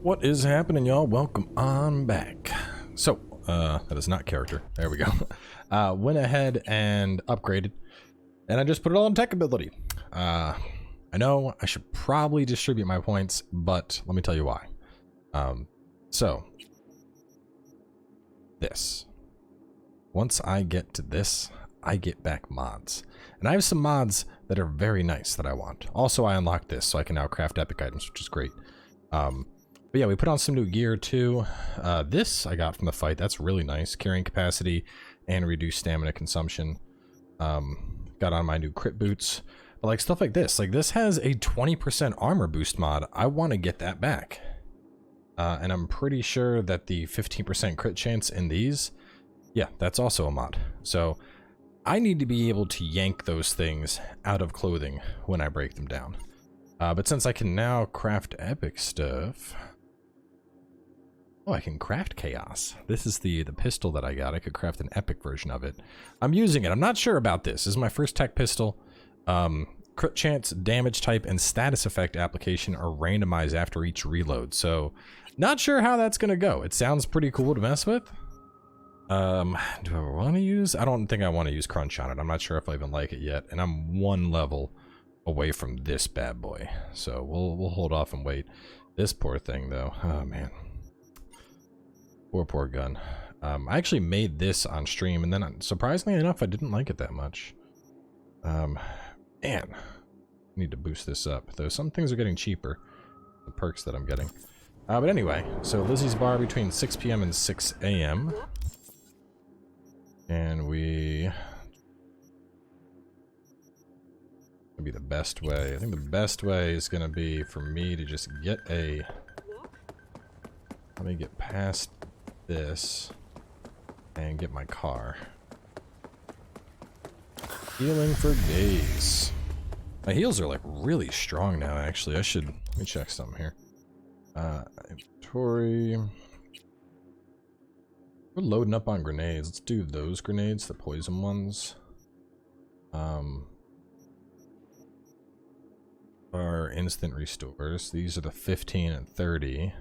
What is happening, y'all? Welcome on back. So, that is not character. There we go. Went ahead and upgraded, and I just put it all in tech ability. I know I should probably distribute my points, but let me tell you why. So, this. Once I get to this, I get back mods. And I have some mods that are very nice that I want. Also, I unlocked this, so I can now craft epic items, which is great. But yeah, we put on some new gear too. This I got from the fight. That's really nice. Carrying capacity and reduced stamina consumption. Got on my new crit boots. But like stuff like this has a 20% armor boost mod. I want to get that back. And I'm pretty sure that the 15% crit chance in these, yeah, that's also a mod. So I need to be able to yank those things out of clothing when I break them down. But since I can now craft epic stuff... Oh, I can craft chaos. This is the pistol that I got. I could craft an epic version of it. I'm using it. I'm not sure about this. This is my first tech pistol. Crit chance, damage type, and status effect application are randomized after each reload. So, not sure how that's going to go. It sounds pretty cool to mess with. Do I want to use... I don't think I want to use crunch on it. I'm not sure if I even like it yet. And I'm one level away from this bad boy. So, we'll hold off and wait. This poor thing, though. Oh, man. Poor gun. I actually made this on stream, and then surprisingly enough, I didn't like it that much. Man, I need to boost this up. Though some things are getting cheaper, the perks that I'm getting. But anyway, so Lizzie's bar between 6 p.m. and 6 a.m. And we... Would be the best way. I think the best way is going to be for me to just get a... Let me get past this and get my car. Healing for days. My heals are like really strong now, actually. Let me check something here. Inventory. We're loading up on grenades. Let's do those grenades, the poison ones. Are instant restores. These are the 15 and 30.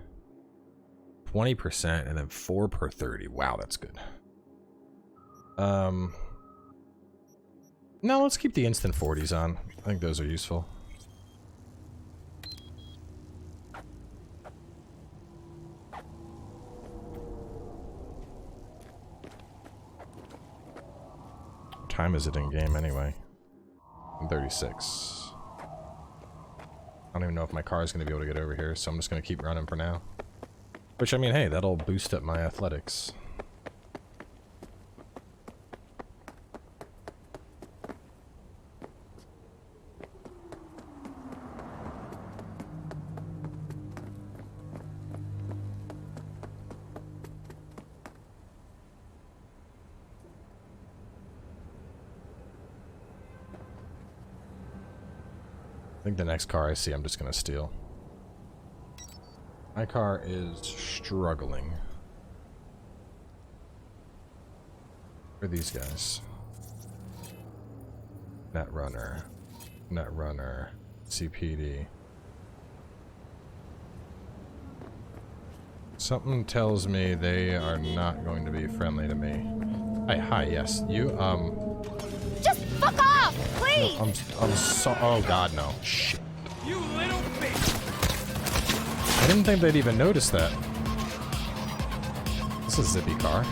20% and then 4 per 30. Wow, that's good. No, let's keep the instant 40s on. I think those are useful. What time is it in game anyway? 36. I don't even know if my car is going to be able to get over here, so I'm just going to keep running for now. Which, I mean, hey, that'll boost up my athletics. I think the next car I see, I'm just gonna steal. My car is struggling. Where are these guys? Netrunner, CPD. Something tells me they are not going to be friendly to me. Hi, yes, you, Just fuck off, please! No, I'm so, oh god, no. Shit. You little bitch! I didn't think they'd even notice that. This is a zippy car.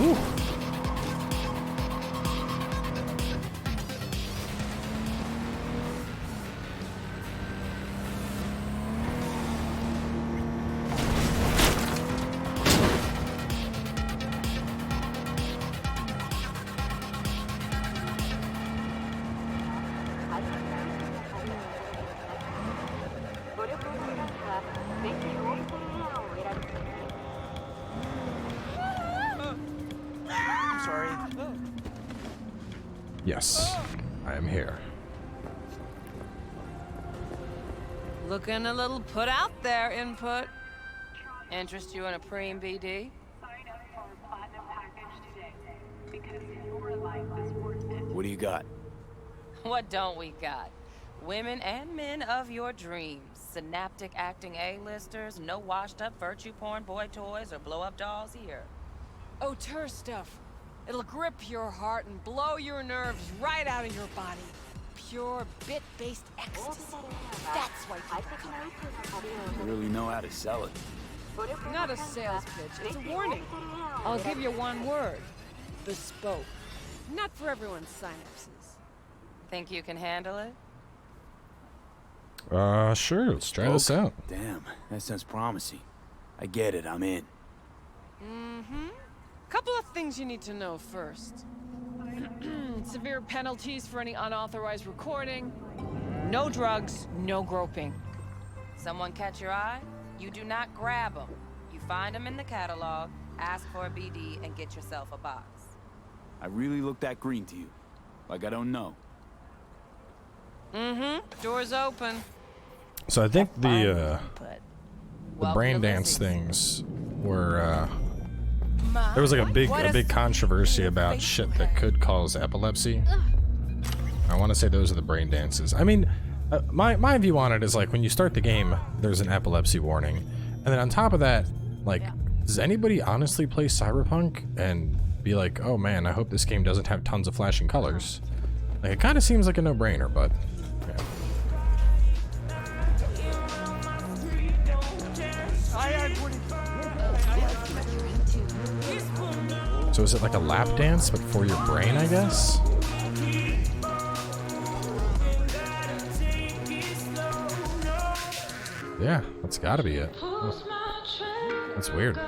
Ooh. Yes, I am here. Looking a little put out there, input. Interest you in a preem BD? Sign up for a platinum package today, because your life is worth it. What do you got? What don't we got? Women and men of your dreams. Synaptic acting A-listers, no washed-up virtue porn boy toys or blow-up dolls here. Auteur stuff. It'll grip your heart and blow your nerves right out of your body. Pure bit-based ecstasy. That's why people come. You really know how to sell it. Not a sales pitch, it's a warning. I'll give you one word. Bespoke. Not for everyone's synapses. Think you can handle it? Sure, let's try this out. Damn, that sounds promising. I get it, I'm in. Mm-hmm. Couple of things you need to know first. Severe penalties for any unauthorized recording. No drugs, no groping. Someone catch your eye? You do not grab them. You find them in the catalog, ask for a BD, and get yourself a box. I really look that green to you. Like I don't know. Mm-hmm. Door's open. So I think the Welcome brain to dance Lizzie's. things were there was like a big controversy about shit that could cause epilepsy. I want to say those are the brain dances. I mean, my view on it is like when you start the game, there's an epilepsy warning, and then on top of that, like, does anybody honestly play Cyberpunk and be like, oh man, I hope this game doesn't have tons of flashing colors? Like, it kind of seems like a no-brainer, but yeah. So is it like a lap dance, but for your brain, I guess? Yeah, that's gotta be it. That's weird.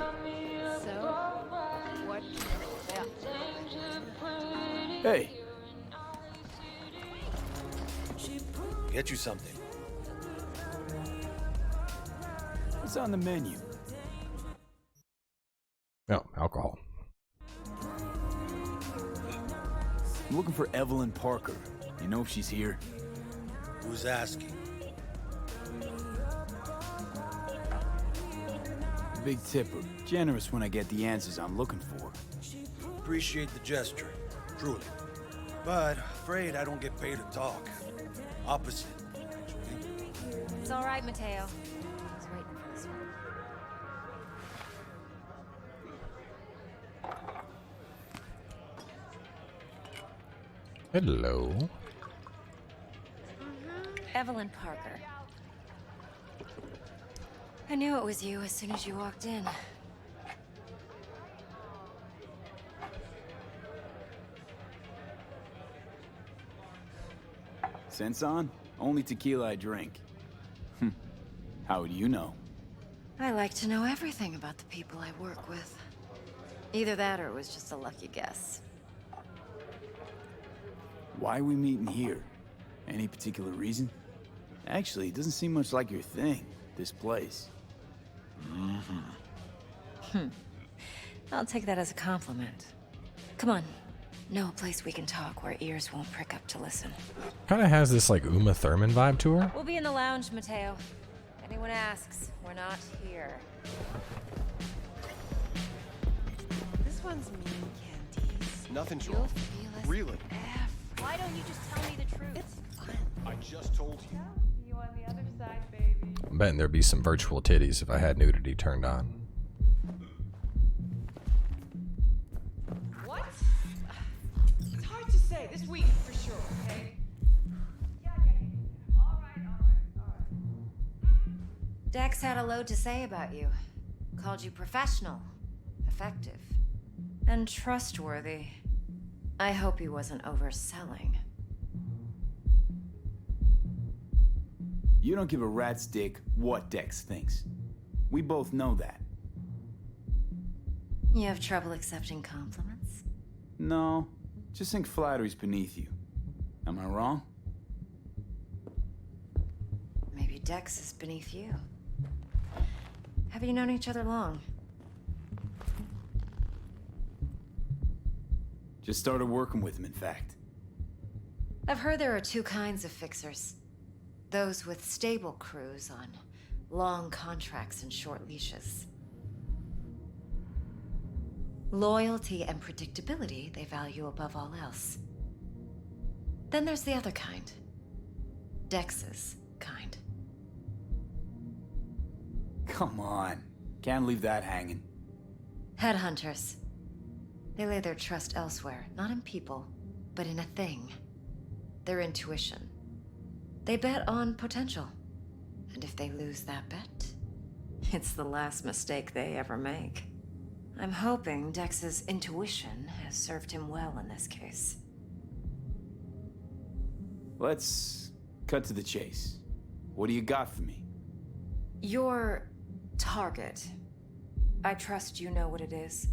Hey, Get you something. what's on the menu? No, alcohol. I'm looking for Evelyn Parker. You know if she's here? Who's asking? Big tipper. Generous when I get the answers I'm looking for. Appreciate the gesture, truly. But afraid I don't get paid to talk. Opposite, actually. It's all right, Mateo. I was waiting for this one. Hello. Evelyn Parker. I knew it was you as soon as you walked in. Sense on? Only tequila I drink. How would you know? I like to know everything about the people I work with. Either that or it was just a lucky guess. Why are we meeting here? Any particular reason? Actually, it doesn't seem much like your thing, this place. I'll take that as a compliment. Come on. Know a place we can talk where ears won't prick up to listen. Kind of has this like Uma Thurman vibe to her. We'll be in the lounge, Mateo. Anyone asks, we're not here. This one's mean, Candice. Nothing's You'll wrong. feel us Really? Why don't you just tell me the truth? It's fine. I just told you. You on the other side, baby. I'm betting there'd be some virtual titties if I had nudity turned on. What? It's hard to say. This week, for sure, okay? Yeah. All right. Dex had a load to say about you. Called you professional, effective, and trustworthy. I hope he wasn't overselling. You don't give a rat's dick what Dex thinks. We both know that. You have trouble accepting compliments? No, just think flattery's beneath you. Am I wrong? Maybe Dex is beneath you. Have you known each other long? Just started working with him, in fact. I've heard there are two kinds of fixers. Those with stable crews on long contracts and short leashes. Loyalty and predictability they value above all else. Then there's the other kind. Dex's kind. Come on. Can't leave that hanging. Headhunters. They lay their trust elsewhere, not in people, but in a thing. Their intuition. They bet on potential. And if they lose that bet, it's the last mistake they ever make. I'm hoping Dex's intuition has served him well in this case. Let's cut to the chase. What do you got for me? Your target. I trust you know what it is.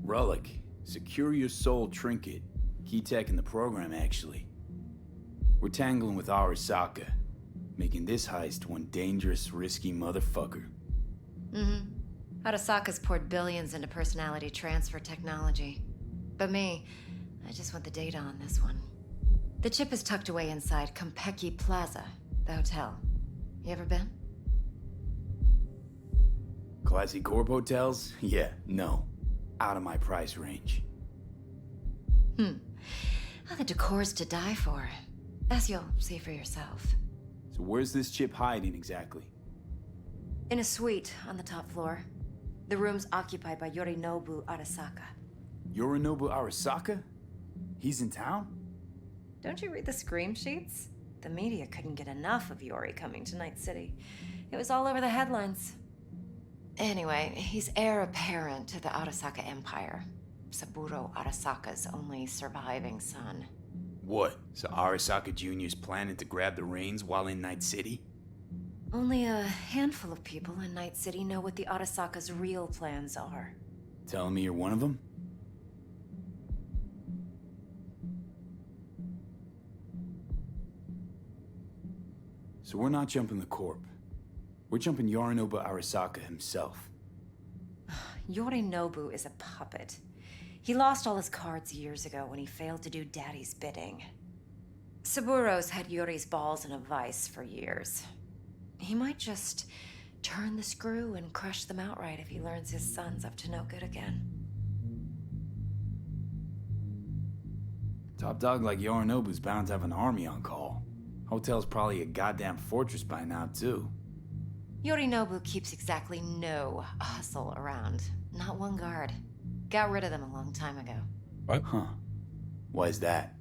Relic. Secure your soul trinket. Key tech in the program, actually. We're tangling with Arasaka, making this heist one dangerous, risky motherfucker. Arasaka's poured billions into personality transfer technology. But me, I just want the data on this one. The chip is tucked away inside Konpeki Plaza, the hotel. You ever been? Classy corp hotels? Yeah, no. Out of my price range. Oh, the decor's to die for. As you'll see for yourself. So where's this chip hiding exactly? In a suite on the top floor. The room's occupied by Yorinobu Arasaka. Yorinobu Arasaka? He's in town? Don't you read the scream sheets? The media couldn't get enough of Yori coming to Night City. It was all over the headlines. Anyway, he's heir apparent to the Arasaka Empire. Saburo Arasaka's only surviving son. What? So Arasaka Jr.'s planning to grab the reins while in Night City? Only a handful of people in Night City know what the Arasaka's real plans are. Telling me you're one of them? So we're not jumping the corp. We're jumping Yorinobu Arasaka himself. Yorinobu is a puppet. He lost all his cards years ago when he failed to do Daddy's bidding. Saburo's had Yori's balls in a vice for years. He might just turn the screw and crush them outright if he learns his son's up to no good again. Top dog like Yorinobu's bound to have an army on call. Hotel's probably a goddamn fortress by now, too. Yorinobu keeps exactly no hustle around. Not one guard. Got rid of them a long time ago. What? Huh. Why is that?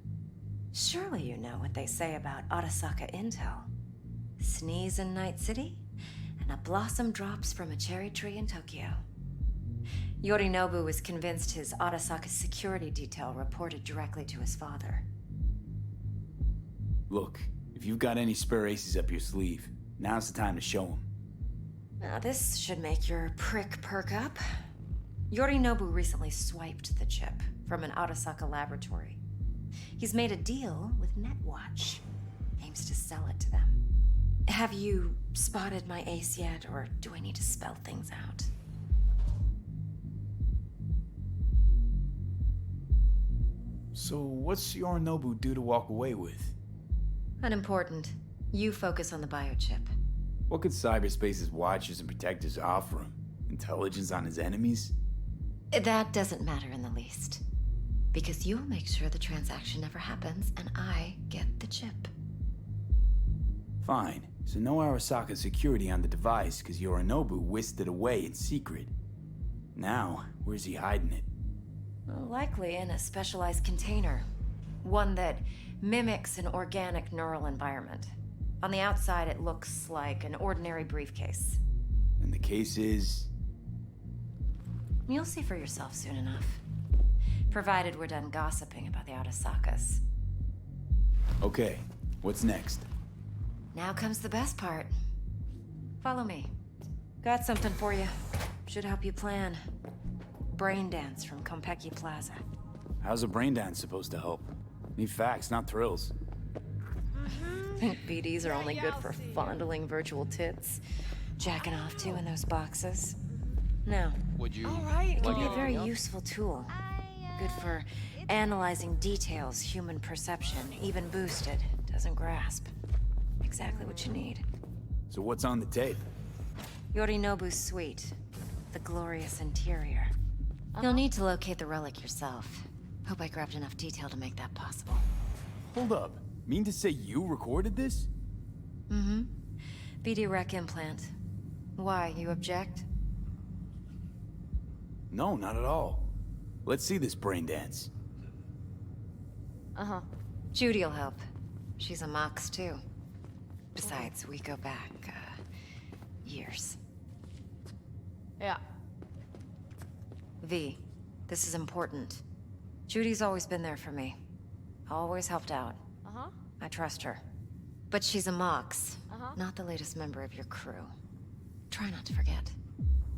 Surely you know what they say about Arasaka intel. Sneeze in Night City, and a blossom drops from a cherry tree in Tokyo. Yorinobu was convinced his Arasaka security detail reported directly to his father. Look, if you've got any spare aces up your sleeve, now's the time to show them. Now this should make your prick perk up. Yorinobu recently swiped the chip from an Arasaka laboratory. He's made a deal with Netwatch. Aims to sell it to them. Have you spotted my ace yet, or do I need to spell things out? So what's Yorinobu due to walk away with? Unimportant. You focus on the biochip. What could cyberspace's watchers and protectors offer him? Intelligence on his enemies? That doesn't matter in the least. Because you'll make sure the transaction never happens, and I get the chip. Fine. So no Arasaka security on the device because Yorinobu whisked it away in secret. Now, where's he hiding it? Likely in a specialized container. One that mimics an organic neural environment. On the outside, it looks like an ordinary briefcase. And the case is... You'll see for yourself soon enough. Provided we're done gossiping about the Arasakas. Okay, what's next? Now comes the best part. Follow me. Got something for you. Should help you plan. Brain dance from Konpeki Plaza. How's a brain dance supposed to help? Need facts, not thrills. Think BDs are only good for fondling virtual tits? Jacking off to in those boxes? No. Would you? It can be a very useful tool. Good for analyzing details human perception, even boosted, doesn't grasp. Exactly what you need. So what's on the tape? Yorinobu's suite. The glorious interior. You'll need to locate the relic yourself. Hope I grabbed enough detail to make that possible. Hold up. Mean to say you recorded this? Mm-hmm. BD rec implant. Why, you object? No, not at all. Let's see this brain dance. Uh-huh. Judy'll help. She's a Mox, too. Besides, we go back, years. Yeah. V, this is important. Judy's always been there for me. Always helped out. Uh-huh. I trust her. But she's a Mox, Uh-huh. not the latest member of your crew. Try not to forget.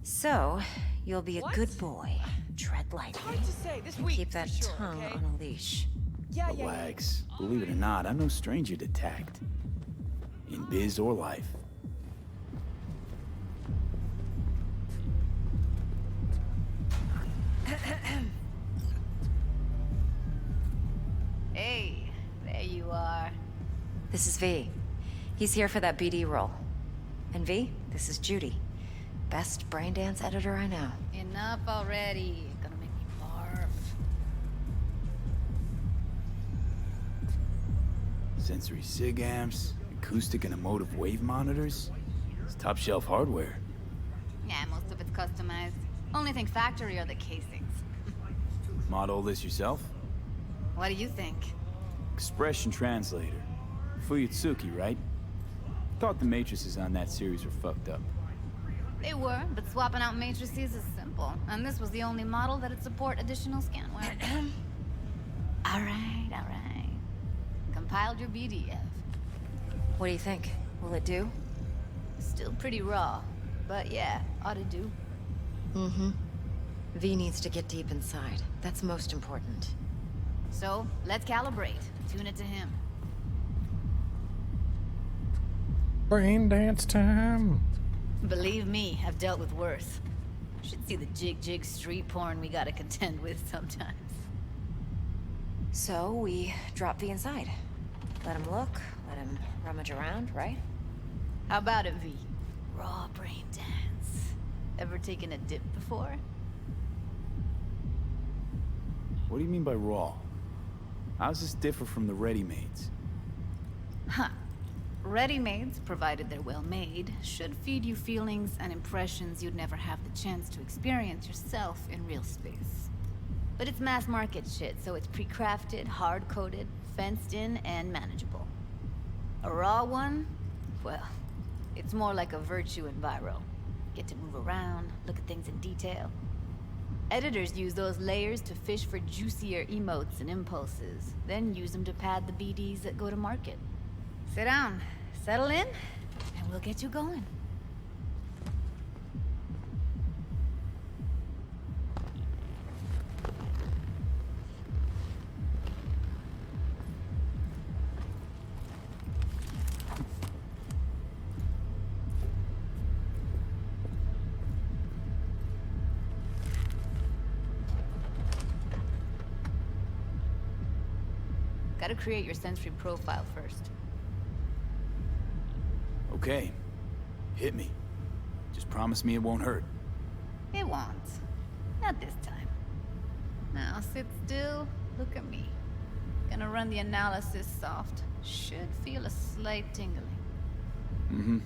So, you'll be a What? good boy. Tread lightly. Hard to say. This And week, keep that for sure, tongue okay? on a leash. Yeah. Relax. Believe it or not, I'm no stranger to tact. In biz or life. Hey, there you are. This is V. He's here for that BD role. And V, this is Judy. Best braindance editor I know. Enough already. Gonna make me barf. Sensory sig amps, acoustic and emotive wave monitors. It's top shelf hardware. Yeah, most of it's customized. Only thing factory are the casings. Model this yourself? What do you think? Expression translator. Fuyutsuki, right? Thought the matrices on that series were fucked up. They were, but swapping out matrices is simple. And this was the only model that'd support additional scanware. Alright. Compiled your BDF. What do you think? Will it do? Still pretty raw. But yeah, ought to do. Mm-hmm. V needs to get deep inside. That's most important. So, let's calibrate. Tune it to him. Brain dance time. Believe me, I've dealt with worse. Should see the jig street porn we gotta contend with sometimes. So, we drop V inside. Let him look, let him rummage around, right? How about it, V? Raw brain dance. Ever taken a dip before? What do you mean by raw? How's this differ from the ready-mades? Huh. Ready-mades, provided they're well made, should feed you feelings and impressions you'd never have the chance to experience yourself in real space. But it's mass market shit, so it's pre-crafted, hard-coded, fenced in, and manageable. A raw one? Well, it's more like a virtue in Viro. Get to move around, look at things in detail. Editors use those layers to fish for juicier emotes and impulses, then use them to pad the BDs that go to market. Sit down, settle in, and we'll get you going. Gotta create your sensory profile first. Okay. Hit me. Just promise me it won't hurt. It won't. Not this time. Now sit still, look at me. Gonna run the analysis soft. Should feel a slight tingling. Mm-hmm.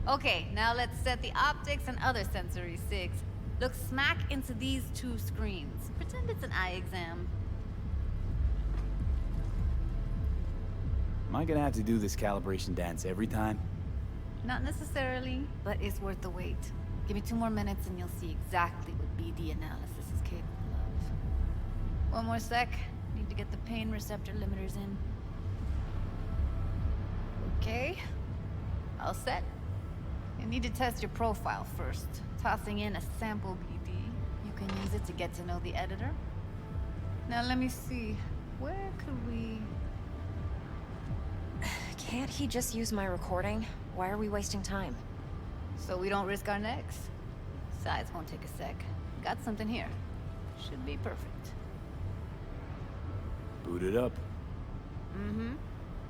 Okay, now let's set the optics and other sensory sigs. Look smack into these two screens. Pretend it's an eye exam. Am I gonna have to do this calibration dance every time? Not necessarily, but it's worth the wait. Give me 2 more minutes and you'll see exactly what BD analysis is capable of. 1 more sec. Need to get the pain receptor limiters in. Okay. All set. You need to test your profile first. Tossing in a sample BD. You can use it to get to know the editor. Now let me see. Where could we... Can't he just use my recording? Why are we wasting time? So we don't risk our necks. Besides, won't take a sec. Got something here. Should be perfect. Boot it up. Mm-hmm.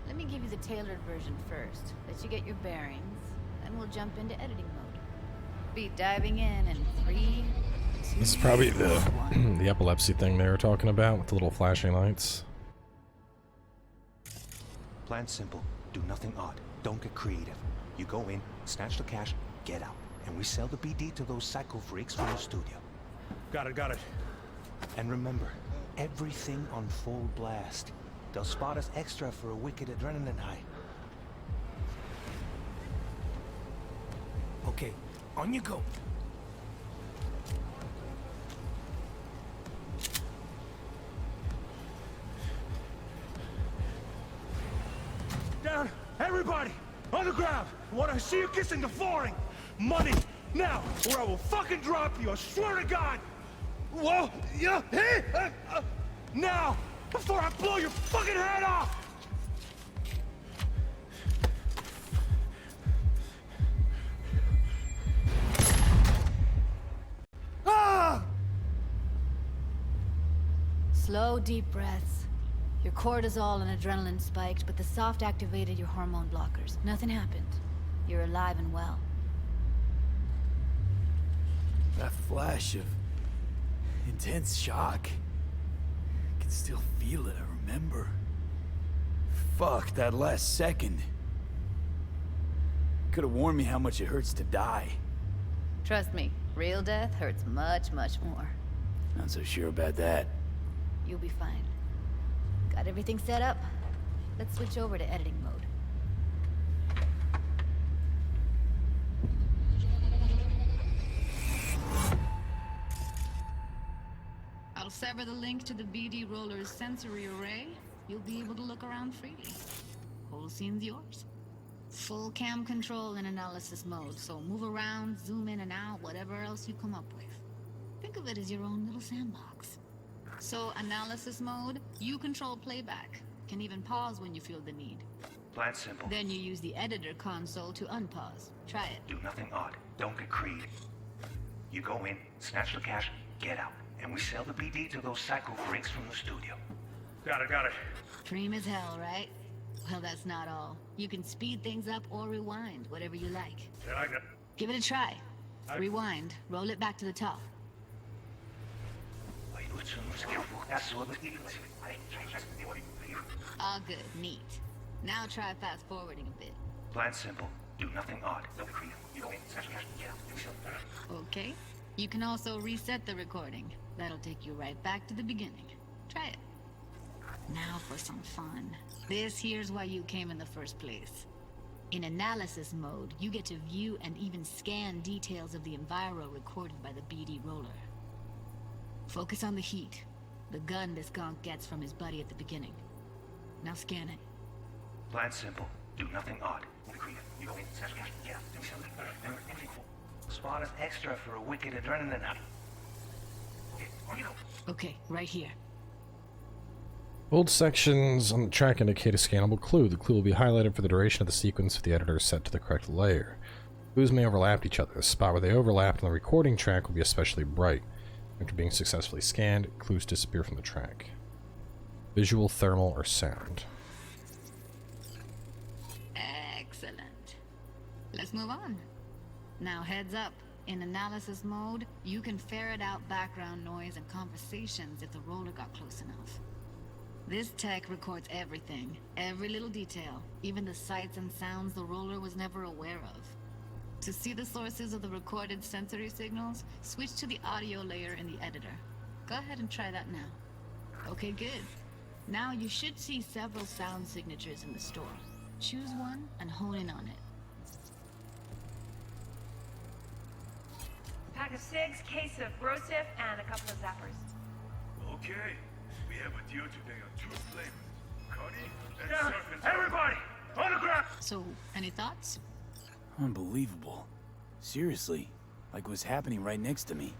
Let me give you the tailored version first. Let you get your bearings. Then we'll jump into editing mode. Be diving in 3, 2, This is probably the 1. the epilepsy thing they were talking about with the little flashing lights. Plan simple. Do nothing odd. Don't get creative. You go in, snatch the cash, get out. And we sell the BD to those psycho freaks from the studio. Got it. And remember, everything on full blast. They'll spot us extra for a wicked adrenaline high. Okay, on you go. Down! Everybody! On the ground! What I see you kissing the flooring! Money! Now! Or I will fucking drop you, I swear to God! Whoa! Yeah! Hey! Now! Before I blow your fucking head off! Ah! Slow, deep breaths. Your cortisol and adrenaline spiked, but the soft activated your hormone blockers. Nothing happened. You're alive and well. That flash of intense shock. I can still feel it, I remember. Fuck, that last second. Could have warned me how much it hurts to die. Trust me, real death hurts much, much more. Not so sure about that. You'll be fine. Got everything set up? Let's switch over to editing mode. I'll sever the link to the BD Roller's sensory array. You'll be able to look around freely. Whole scene's yours. Full cam control in analysis mode, so move around, zoom in and out, whatever else you come up with. Think of it as your own little sandbox. So, analysis mode, you control playback. Can even pause when you feel the need. Plan simple. Then you use the editor console to unpause. Try it. Do nothing odd. Don't get creative. You go in, snatch the cash, get out. And we sell the BD to those psycho freaks from the studio. Got it. Dream as hell, right? Well, that's not all. You can speed things up or rewind, whatever you like. Yeah, I got... Give it a try. Rewind. Roll it back to the top. All good. Neat. Now try fast forwarding a bit. Plan simple. Do nothing odd. Don't be creative. You go in, snatch the cash, get out. Okay. You can also reset the recording. That'll take you right back to the beginning. Try it. Now for some fun. This here's why you came in the first place. In analysis mode, you get to view and even scan details of the enviro recorded by the BD roller. Focus on the heat, the gun this gonk gets from his buddy at the beginning. Now scan it. Plan simple. Do nothing odd. Don't be creative. You go in, snatch the cash, get out. Do something. Remember, anything cool. Spot us extra for a wicked adrenaline high. Okay, on you go. Okay, right here. Bold sections on the track indicate a scannable clue. The clue will be highlighted for the duration of the sequence if the editor is set to the correct layer. Clues may overlap each other. The spot where they overlap on the recording track will be especially bright. After being successfully scanned, clues disappear from the track. Visual, thermal, or sound. Excellent. Let's move on. Now heads up. In analysis mode, you can ferret out background noise and conversations if the roller got close enough. This tech records everything, every little detail, even the sights and sounds the roller was never aware of. To see the sources of the recorded sensory signals, switch to the audio layer in the editor. Go ahead and try that now. Okay, good. Now you should see several sound signatures in the store. Choose one and hone in on it. Pack of cigs, case of Brosif, and a couple of zappers. Okay, we have a deal today on 2 flavors. Cuddy and Down! serpent. Everybody! On the ground! So, any thoughts? Unbelievable. Seriously, like what's happening right next to me.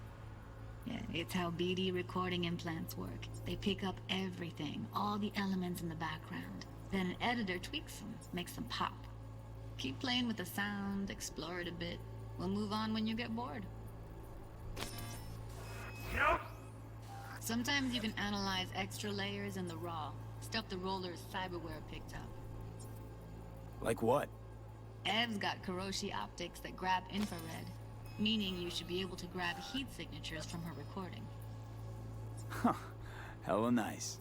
Yeah, it's how BD recording implants work. They pick up everything, all the elements in the background. Then an editor tweaks them, makes them pop. Keep playing with the sound, explore it a bit. We'll move on when you get bored. Yep. Sometimes you can analyze extra layers in the raw, stuff the roller's cyberware picked up. Like what? Ev's got Kiroshi optics that grab infrared, meaning you should be able to grab heat signatures from her recording. Huh. Hella nice.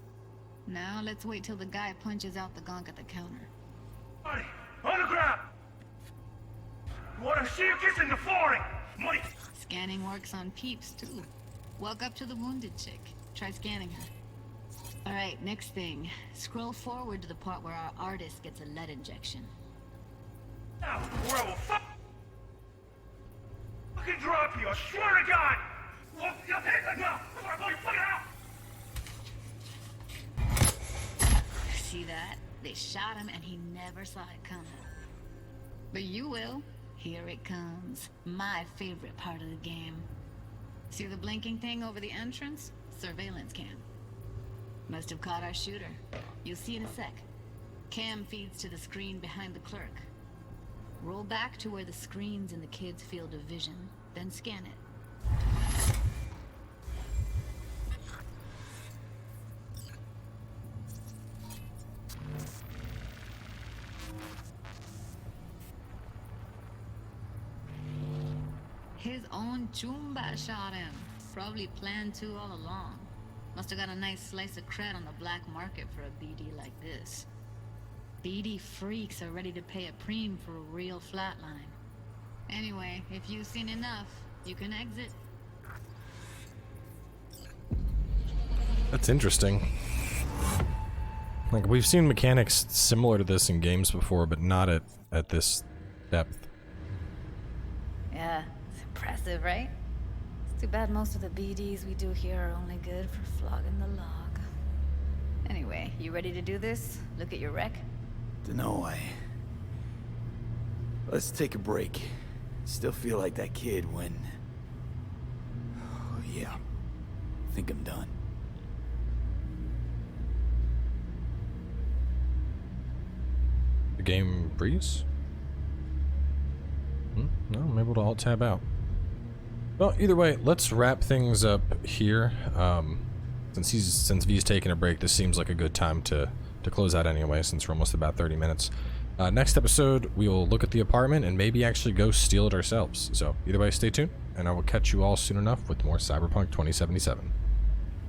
Now let's wait till the guy punches out the gonk at the counter. On the ground! Wanna see you kissing the flooring? Money! Scanning works on peeps, too. Walk up to the wounded chick. Try scanning her. Alright, next thing. Scroll forward to the part where our artist gets a lead injection. Now, or I will fucking drop you, I swear to God! Well, you take that now! Before I blow your fucking out! See that? They shot him and he never saw it coming. But you will. Here it comes. My favorite part of the game. See the blinking thing over the entrance? Surveillance cam. Must have caught our shooter. You'll see in a sec. Cam feeds to the screen behind the clerk. Roll back to where the screen's in the kid's field of vision, then scan it. His own Chumba shot him. Probably planned to all along. Must have got a nice slice of cred on the black market for a BD like this. BD freaks are ready to pay a preem for a real flatline. Anyway, if you've seen enough, you can exit. That's interesting. Like, we've seen mechanics similar to this in games before, but not at this depth. Yeah, it's impressive, right? It's too bad most of the BDs we do here are only good for flogging the log. Anyway, you ready to do this? Look at your wreck? Dunno, let's take a break. Still feel like that kid when... Oh, yeah. Think I'm done. The game freeze? No, I'm able to alt-tab out. Well, either way, let's wrap things up here. Since V's taking a break, this seems like a good time to close out anyway, since we're almost about 30 minutes. Next episode, we will look at the apartment and maybe actually go steal it ourselves. So, either way, stay tuned, and I will catch you all soon enough with more Cyberpunk 2077.